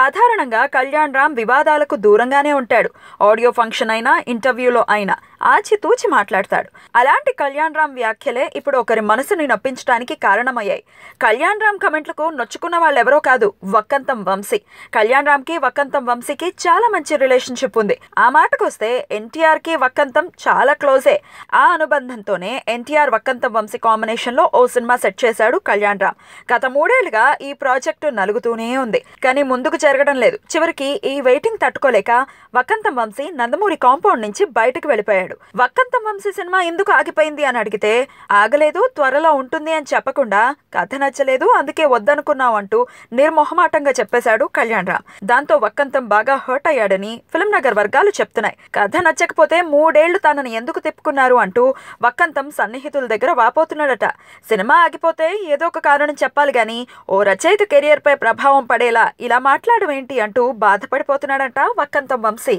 సాధారణంగా కళ్యాణ్ రామ్ వివాదాలకు దూరంగానే ఉంటాడు. ఆడియో ఫంక్షన్ అయినా ఇంటర్వ్యూలో అయినా ఆచితూచి మాట్లాడతాడు. అలాంటి కళ్యాణ్ రామ్ వ్యాఖ్యలే ఇప్పుడు ఒకరి మనసుని నొప్పించడానికి కారణమయ్యాయి. కళ్యాణ్ రామ్ కమెంట్లకు నొచ్చుకున్న వాళ్ళెవరో కాదు, వక్కంతం వంశీ. కళ్యాణ్ రామ్కి వక్కంతం వంశీకి చాలా మంచి రిలేషన్షిప్ ఉంది. ఆ మాటకొస్తే ఎన్టీఆర్కి వక్కంతం చాలా క్లోజే. ఆ అనుబంధంతోనే ఎన్టీఆర్ వక్కంతం వంశీ కాంబినేషన్లో ఓ సినిమా సెట్ చేశాడు కళ్యాణ్ రామ్. గత 3 ఏళ్లుగా ఈ ప్రాజెక్టు నలుగుతూనే ఉంది, కానీ ముందుకు జరగడం లేదు. చివరికి ఈ వెయిటింగ్ తట్టుకోలేక వక్కంతం వంశీ నందమూరి కాంపౌండ్ నుంచి బయటకు వెళ్ళిపోయాడు. వక్కంతం వంశీ సినిమా ఎందుకు ఆగిపోయింది అని అడిగితే, ఆగలేదు, త్వరలో ఉంటుంది అని చెప్పకుండా కథ నచ్చలేదు, అందుకే వద్దనుకున్నాం అంటూ నిర్మొహమాటంగా చెప్పేశాడు కళ్యాణ్ రామ్. దాంతో వక్కంతం బాగా హర్ట్ అయ్యాడని ఫిల్మ్ నగర్ వర్గాలు చెప్తున్నాయి. కథ నచ్చకపోతే 3 ఏళ్లు తనని ఎందుకు తిప్పుకున్నారు అంటూ వక్కంతం సన్నిహితుల దగ్గర వాపోతున్నాడట. సినిమా ఆగిపోతే ఏదో ఒక కారణం చెప్పాలి గాని ఓ రచయిత కెరియర్ పై ప్రభావం పడేలా ఇలా మాట్లాడమేంటి అంటూ బాధపడిపోతున్నాడంట వక్కంతం వంశీ.